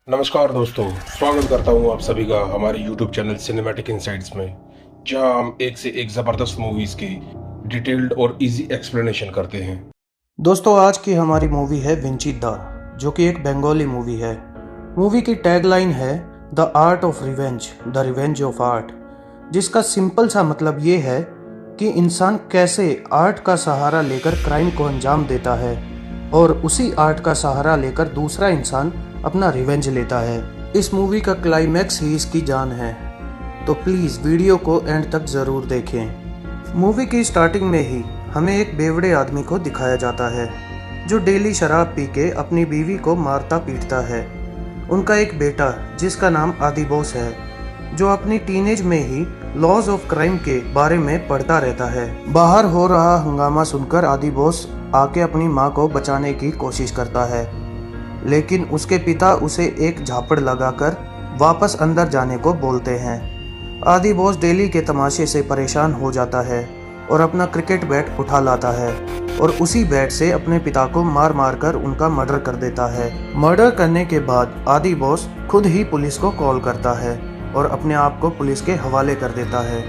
नमस्कार दोस्तों, स्वागत करता हूं आप सभी का हमारे YouTube चैनल सिनेमैटिक इनसाइट्स में, जहां हम एक से एक ज़बरदस्त मूवीज़ की डिटेल्ड और इजी एक्सप्लेनेशन करते हैं। दोस्तों, आज की हमारी मूवी है विंची दा, जो कि एक बंगाली मूवी है। मूवी की टैगलाइन है the art of revenge, the revenge of art, जिसका सिंपल सा मतलब ये है कि इंसान कैसे आर्ट का सहारा लेकर क्राइम को अंजाम देता है और उसी आर्ट का सहारा लेकर दूसरा इंसान अपना रिवेंज लेता है। इस मूवी का क्लाइमैक्स ही इसकी जान है, तो प्लीज़ वीडियो को एंड तक ज़रूर देखें। मूवी की स्टार्टिंग में ही हमें एक बेवड़े आदमी को दिखाया जाता है जो डेली शराब पी के अपनी बीवी को मारता पीटता है। उनका एक बेटा जिसका नाम आदि बोस है, जो अपनी टीनेज में ही लॉज ऑफ क्राइम के बारे में पढ़ता रहता है। बाहर हो रहा हंगामा सुनकर आदि बोस आके अपनी माँ को बचाने की कोशिश करता है, लेकिन उसके पिता उसे एक झापड़ लगाकर वापस अंदर जाने को बोलते हैं। आदि बोस डेली के तमाशे से परेशान हो जाता है और अपना क्रिकेट बैट उठा लाता है और उसी बैट से अपने पिता को मार मार कर उनका मर्डर कर देता है। मर्डर करने के बाद आदि बोस खुद ही पुलिस को कॉल करता है और अपने आप को पुलिस के हवाले कर देता है।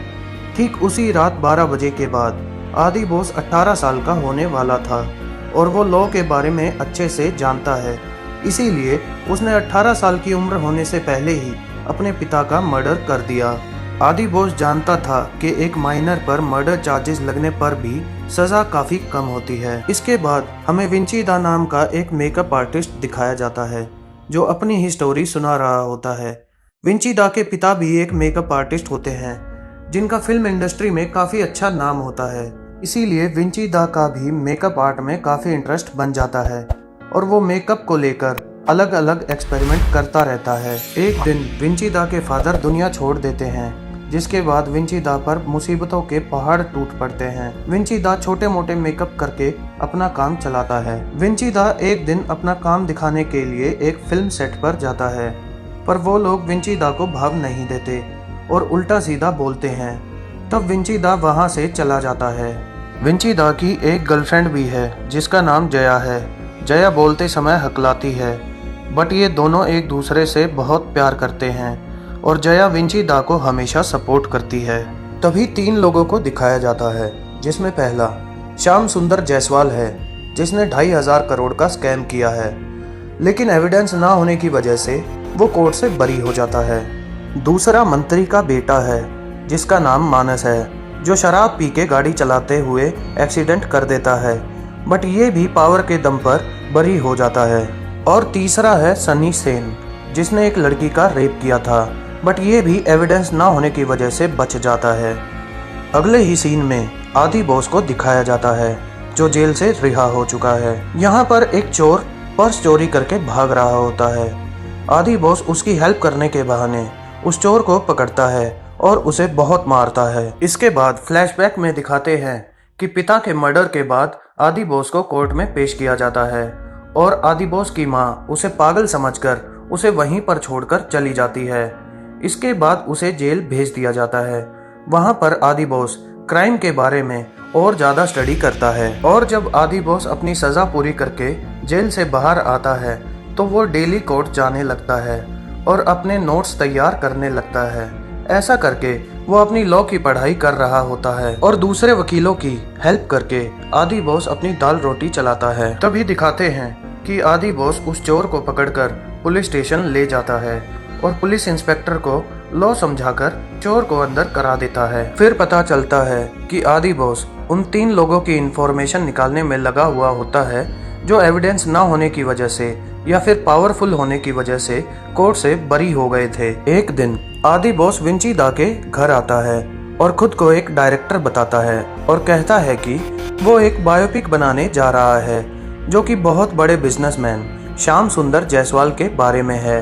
ठीक उसी रात 12 बजे के बाद आदि बोस 18 साल का होने वाला था और वो लॉ के बारे में अच्छे से जानता है, इसीलिए उसने 18 साल की उम्र होने से पहले ही अपने पिता का मर्डर कर दिया। आदि बोस जानता था कि एक माइनर पर मर्डर चार्जेस लगने पर भी सजा काफी कम होती है। इसके बाद हमें विंची दा नाम का एक मेकअप आर्टिस्ट दिखाया जाता है जो अपनी ही स्टोरी सुना रहा होता है। विंची दा के पिता भी एक मेकअप आर्टिस्ट होते हैं जिनका फिल्म इंडस्ट्री में काफी अच्छा नाम होता है, इसीलिए विंची दा का भी मेकअप आर्ट में काफी इंटरेस्ट बन जाता है और वो मेकअप को लेकर अलग अलग एक्सपेरिमेंट करता रहता है। एक दिन विंची दा के फादर दुनिया छोड़ देते हैं, जिसके बाद विंची दा पर मुसीबतों के पहाड़ टूट पड़ते हैं। विंची दा छोटे मोटे मेकअप करके अपना काम चलाता है। विंची दा एक दिन अपना काम दिखाने के लिए एक फिल्म सेट पर जाता है, पर वो लोग विंची दा को भाव नहीं देते और उल्टा सीधा बोलते हैं। तब विंची दा वहाँ से चला जाता है। विंची दा की एक गर्लफ्रेंड भी है जिसका नाम जया है। जया बोलते समय हकलाती है, बट ये दोनों एक दूसरे से बहुत प्यार करते हैं और जया विंची दा को हमेशा सपोर्ट करती है। तभी 3 लोगों को दिखाया जाता है, जिसमें पहला श्याम सुंदर जायसवाल है, जिसने 2,500 करोड़ का स्कैम किया है, लेकिन एविडेंस ना होने की वजह से वो कोर्ट से बरी हो जाता है। दूसरा मंत्री का बेटा है जिसका नाम मानस है, जो शराब पी के गाड़ी चलाते हुए एक्सीडेंट कर देता है, बट ये भी पावर के दम पर बरी हो जाता है। और तीसरा है सनी सेन, जिसने एक लड़की का रेप किया था, बट ये भी एविडेंस ना होने की वजह से बच जाता है। अगले ही सीन में आदि बोस को दिखाया जाता है, जो जेल से रिहा हो चुका है। यहाँ पर एक चोर पर्स चोरी करके भाग रहा होता है। आदि बोस उसकी हेल्प करने के बहाने उस चोर को पकड़ता है और उसे बहुत मारता है। इसके बाद फ्लैशबैक में दिखाते हैं कि पिता के मर्डर के बाद आदि बोस को कोर्ट में पेश किया जाता है और आदि बोस की माँ उसे पागल समझकर उसे वहीं पर छोड़कर चली जाती है। इसके बाद उसे जेल भेज दिया जाता है। वहाँ पर आदि बोस क्राइम के बारे में और ज़्यादा स्टडी करता है और जब आदि बोस अपनी सज़ा पूरी करके जेल से बाहर आता है तो वो डेली कोर्ट जाने लगता है और अपने नोट्स तैयार करने लगता है। ऐसा करके वो अपनी लॉ की पढ़ाई कर रहा होता है और दूसरे वकीलों की हेल्प करके आदि बोस अपनी दाल रोटी चलाता है। तभी दिखाते हैं कि आदि बोस उस चोर को पकड़कर पुलिस स्टेशन ले जाता है और पुलिस इंस्पेक्टर को लॉ समझाकर चोर को अंदर करा देता है। फिर पता चलता है कि आदि बोस उन 3 लोगों की इंफॉर्मेशन निकालने में लगा हुआ होता है, जो एविडेंस ना होने की वजह से या फिर पावरफुल होने की वजह से कोर्ट से बरी हो गए थे। एक दिन आदि बोस विंची दा के घर आता है और खुद को एक डायरेक्टर बताता है और कहता है कि वो एक बायोपिक बनाने जा रहा है, जो कि बहुत बड़े बिजनेसमैन श्याम सुंदर जायसवाल के बारे में है।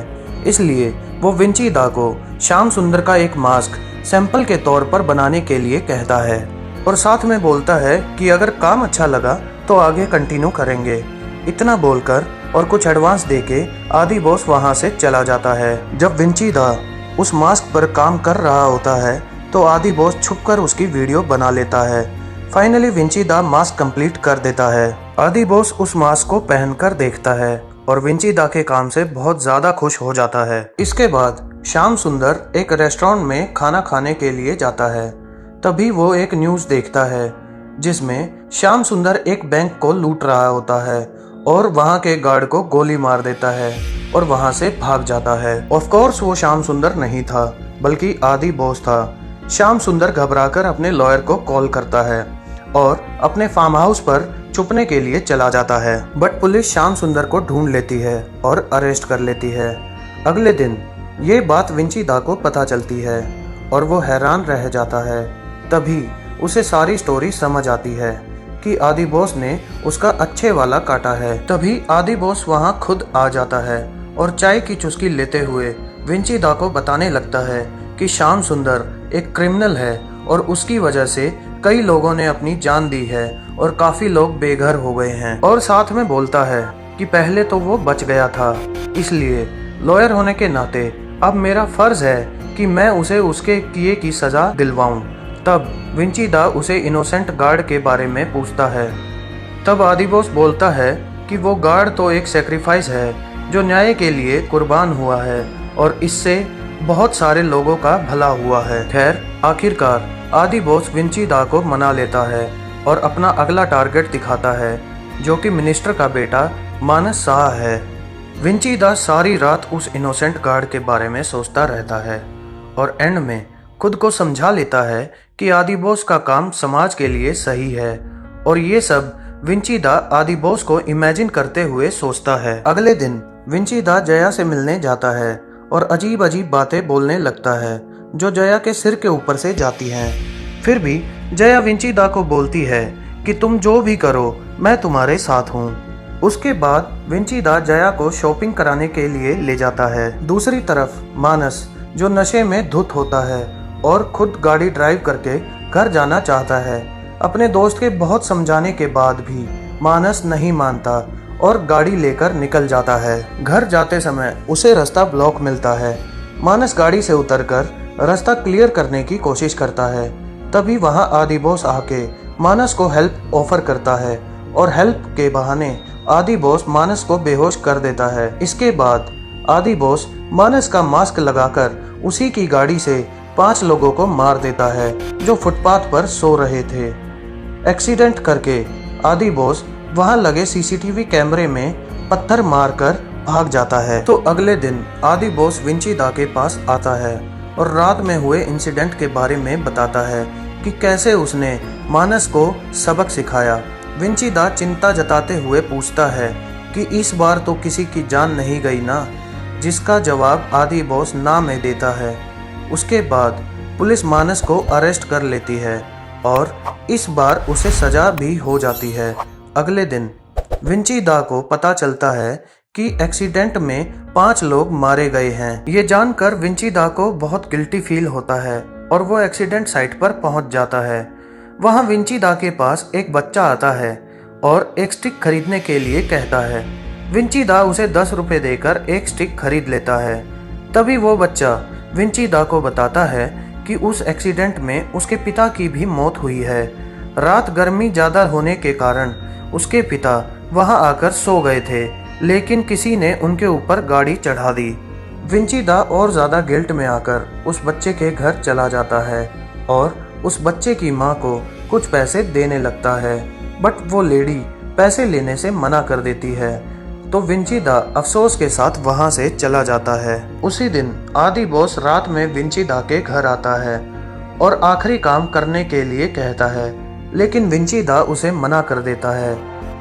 इसलिए वो विंची दा को श्याम सुंदर का एक मास्क सैंपल के तौर पर बनाने के लिए कहता है और साथ में बोलता है कि अगर काम अच्छा लगा तो आगे कंटिन्यू करेंगे। इतना बोलकर और कुछ एडवांस देके आदि बोस वहाँ से चला जाता है। जब विंची दा उस मास्क पर काम कर रहा होता है तो आदि बोस छुपकर उसकी वीडियो बना लेता है। फाइनली विंची दा मास्क कंप्लीट कर देता है। आदि बोस उस मास्क को पहनकर देखता है और विंची दा के काम से बहुत ज्यादा खुश हो जाता है। इसके बाद श्याम सुंदर एक रेस्टोरेंट में खाना खाने के लिए जाता है। तभी वो एक न्यूज़ देखता है जिसमें श्याम सुंदर एक बैंक को लूट रहा होता है और वहां के गार्ड को गोली मार देता है और वहां से भाग जाता है। ऑफ कोर्स वो श्याम सुंदर नहीं था बल्कि आदि बोस था। श्याम सुंदर घबराकर अपने लॉयर को कॉल करता है और अपने फार्म हाउस पर छुपने के लिए चला जाता है। बट पुलिस श्याम सुंदर को ढूंढ लेती है और अरेस्ट कर लेती है। अगले दिन ये बात विंची दा को पता चलती है और वो हैरान रह जाता है। तभी उसे सारी स्टोरी समझ आती है कि आदि बोस ने उसका अच्छे वाला काटा है। तभी आदि बोस वहाँ खुद आ जाता है और चाय की चुस्की लेते हुए विंची दा को बताने लगता है कि श्याम सुंदर एक क्रिमिनल है और उसकी वजह से कई लोगों ने अपनी जान दी है और काफी लोग बेघर हो गए हैं। और साथ में बोलता है कि पहले तो वो बच गया था, इसलिए लॉयर होने के नाते अब मेरा फर्ज है कि मैं उसे उसके किए की सजा दिलवाऊं। तब विंची दा उसे इनोसेंट गार्ड के बारे में पूछता है। तब आदि बोस बोलता है कि वो गार्ड तो एक सेक्रीफाइस है जो न्याय के लिए कुर्बान हुआ है और इससे बहुत सारे लोगों का भला हुआ है। खैर आखिरकार आदि बोस विंची दा को मना लेता है और अपना अगला टारगेट दिखाता है जो कि मिनिस्टर का बेटा मानस शाह है। विंची दा सारी रात उस इनोसेंट गार्ड के बारे में सोचता रहता है और एंड में खुद को समझा लेता है कि आदि बोस का काम समाज के लिए सही है और ये सब विंची दा आदि बोस को इमेजिन करते हुए सोचता है। अगले दिन विंची दा जया से मिलने जाता है और अजीब अजीब बातें बोलने लगता है जो जया के सिर के ऊपर से जाती हैं। फिर भी जया विंची दा को बोलती है कि तुम जो भी करो मैं तुम्हारे साथ हूँ। उसके बाद विंची दा जया को शॉपिंग कराने के लिए ले जाता है। दूसरी तरफ मानस जो नशे में धुत होता है और खुद गाड़ी ड्राइव करके घर जाना चाहता है। अपने दोस्त के बहुत समझाने के बाद भी मानस नहीं मानता और गाड़ी लेकर निकल जाता है। घर जाते समय उसे रास्ता ब्लॉक मिलता है। मानस गाड़ी से उतरकर रास्ता क्लियर करने की कोशिश करता है। तभी वहां आदि बोस आके मानस को हेल्प ऑफर करता है और हेल्प के बहाने आदि बोस मानस को बेहोश कर देता है। इसके बाद आदि बोस मानस का मास्क लगाकर उसी की गाड़ी से 5 लोगों को मार देता है जो फुटपाथ पर सो रहे थे। एक्सीडेंट करके आदि बोस वहां लगे सीसीटीवी कैमरे में पत्थर मारकर भाग जाता है। तो अगले दिन आदि बोस विंची दा के पास आता है और रात में हुए इंसिडेंट के बारे में बताता है कि कैसे उसने मानस को सबक सिखाया। विंची दा चिंता जताते हुए पूछता है कि इस बार तो किसी की जान नहीं गई ना, जिसका जवाब आदि बोस ना में देता है। उसके बाद पुलिस मानस को अरेस्ट कर लेती है और इस बार उसे सजा भी हो जाती है। अगले दिन विंची दा को पता चलता है कि एक्सीडेंट में 5 लोग मारे गए हैं। ये जानकर विंची दा को बहुत गिल्टी फील होता है और वो एक्सीडेंट साइट पर पहुंच जाता है। वहां विंची दा के पास एक बच्चा आता है और एक स्टिक खरीदने के लिए कहता है। विंची दा उसे 10 रुपए देकर एक स्टिक खरीद लेता है। तभी वो बच्चा विंची दा को बताता है कि उस एक्सीडेंट में उसके पिता की भी मौत हुई है। रात गर्मी ज़्यादा होने के कारण उसके पिता वहां आकर सो गए थे, लेकिन किसी ने उनके ऊपर गाड़ी चढ़ा दी। विंची दा और ज़्यादा गिल्ट में आकर उस बच्चे के घर चला जाता है और उस बच्चे की माँ को कुछ पैसे देने लगता है, बट वो लेडी पैसे लेने से मना कर देती है। तो विंची दा अफसोस के साथ वहां से चला जाता है। उसी दिन आदि बोस रात में विंची दा के घर आता है और आखिरी काम करने के लिए कहता है, लेकिन विंची दा उसे मना कर देता है।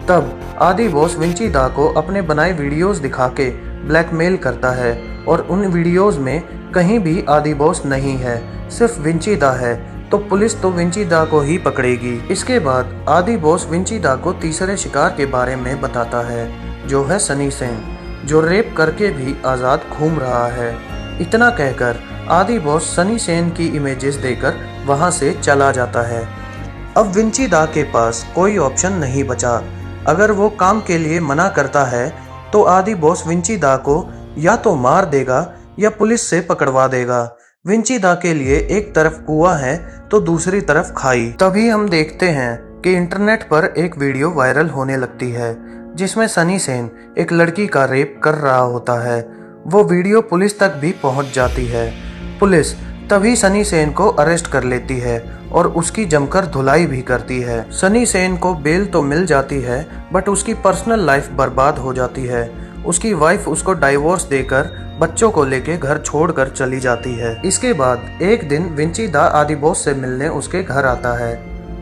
तब आदि बोस विंची दा को अपने बनाए वीडियोस दिखा के ब्लैकमेल करता है और उन वीडियोस में कहीं भी आदि बोस नहीं है, सिर्फ विंची दा है। तो पुलिस तो विंची दा को ही पकड़ेगी। इसके बाद आदि बोस विंची दा को तीसरे शिकार के बारे में बताता है जो है सनी सेन, जो रेप करके भी आज़ाद घूम रहा है। इतना कहकर आदि बोस सनी सेन की इमेजेस देकर वहां से चला जाता है। अब विंची दा के पास कोई ऑप्शन नहीं बचा। अगर वो काम के लिए मना करता है तो आदि बोस विंची दा को या तो मार देगा या पुलिस से पकड़वा देगा। विंची दा के लिए एक तरफ कुआं है तो दूसरी तरफ खाई। तभी हम देखते हैं कि इंटरनेट पर एक वीडियो वायरल होने लगती है जिसमें सनी सेन एक लड़की का रेप कर रहा होता है। वो वीडियो पुलिस तक भी पहुंच जाती है। पुलिस तभी सनी सेन को अरेस्ट कर लेती है और उसकी जमकर धुलाई भी करती है। सनी सेन को बेल तो मिल जाती है, बट उसकी पर्सनल लाइफ बर्बाद हो जाती है। उसकी वाइफ उसको डाइवोर्स देकर बच्चों को लेके घर छोड़कर चली जाती है। इसके बाद एक दिन विंची दा आदि बोस से मिलने उसके घर आता है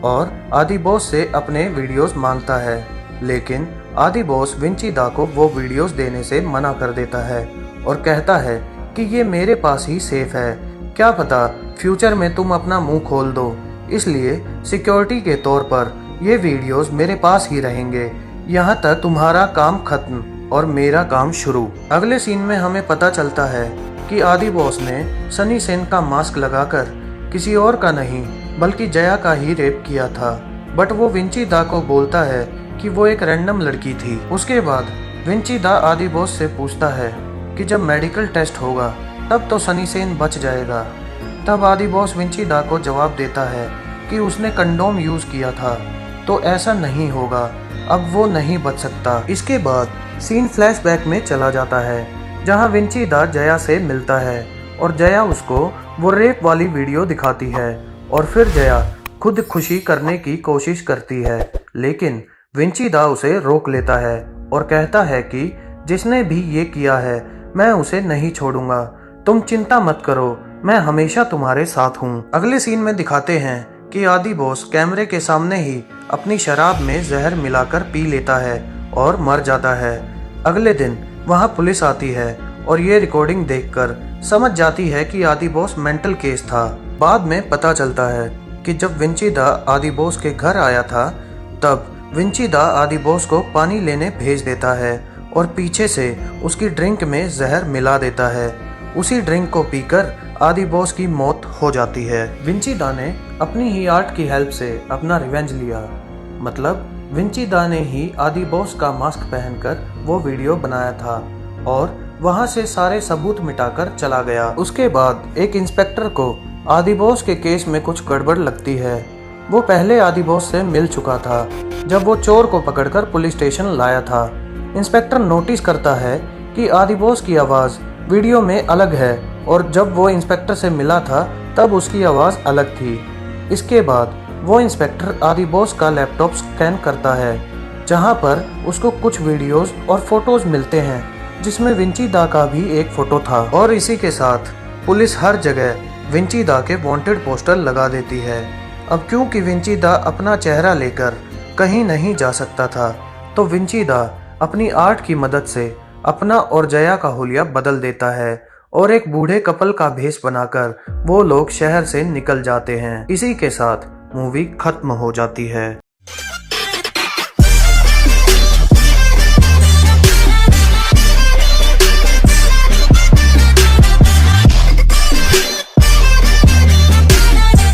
और आदि बोस से अपने वीडियोस मांगता है, लेकिन आदि बोस विंची दा को वो वीडियोस देने से मना कर देता है और कहता है कि ये मेरे पास ही सेफ है, क्या पता फ्यूचर में तुम अपना मुंह खोल दो, इसलिए सिक्योरिटी के तौर पर ये वीडियोस मेरे पास ही रहेंगे, यहाँ तक तुम्हारा काम खत्म और मेरा काम शुरू। अगले सीन में हमें पता चलता है कि आदि बॉस ने सनी सेन का मास्क लगाकर किसी और का नहीं बल्कि जया का ही रेप किया था, बट वो विंची दा को बोलता है कि वो एक रैंडम लड़की थी। उसके बाद विंची दा आदि बॉस से पूछता है कि जब मेडिकल टेस्ट होगा तब तो सनी सेन बच जाएगा। तब आदि बॉस विंची दा को जवाब देता है कि उसने कंडोम यूज किया था, तो ऐसा नहीं होगा, अब वो नहीं बच सकता। इसके बाद सीन फ्लैशबैक में चला जाता है, जहां विंची दा जया से मिलता है और जया उसको वो रेप वाली वीडियो दिखाती है और फिर जया खुद खुशी करने की कोशिश करती है, लेकिन विंची दा उसे रोक लेता है और कहता है कि जिसने भी ये किया है मैं उसे नहीं छोड़ूंगा, तुम चिंता मत करो, मैं हमेशा तुम्हारे साथ हूँ। अगले सीन में दिखाते हैं कि आदि बॉस कैमरे के सामने ही अपनी शराब में जहर मिलाकर पी लेता है और मर जाता है। अगले दिन वहाँ पुलिस आती है और ये रिकॉर्डिंग देखकर समझ जाती है कि आदि बॉस मेंटल केस था। बाद में पता चलता है कि जब विंची दा आदि बॉस के घर आया था तब विंची दा आदि बॉस को पानी लेने भेज देता है और पीछे से उसकी ड्रिंक में जहर मिला देता है। उसी ड्रिंक को पीकर आदि बॉस की मौत हो जाती है। विंची दा ने अपनी ही आर्ट की हेल्प से अपना रिवेंज लिया, मतलब विंची दा ने ही आदि बॉस का मास्क पहनकर वो वीडियो बनाया था और वहां से सारे सबूत मिटाकर चला गया। उसके बाद एक इंस्पेक्टर को आदि बॉस के केस में कुछ गड़बड़ लगती है। वो पहले आदि बॉस से मिल चुका था जब वो चोर को पकड़कर पुलिस स्टेशन लाया था। इंस्पेक्टर नोटिस करता है कि आदि बॉस की आवाज़ वीडियो में अलग है और जब वो इंस्पेक्टर से मिला था तब उसकी आवाज़ अलग थी। इसके बाद वो इंस्पेक्टर आदि बॉस का लैपटॉप स्कैन करता है, जहां पर उसको कुछ वीडियोस और फोटोज मिलते हैं जिसमें विंची दा का भी एक फोटो था। और इसी के साथ पुलिस हर जगह विंची दा के वांटेड पोस्टर लगा देती है। अब क्योंकि विंची दा अपना चेहरा लेकर कहीं नहीं जा सकता था, तो विंची दा अपनी आर्ट की मदद से अपना और जया का हुलिया बदल देता है और एक बूढ़े कपल का भेष बनाकर वो लोग शहर से निकल जाते हैं। इसी के साथ मूवी खत्म हो जाती है।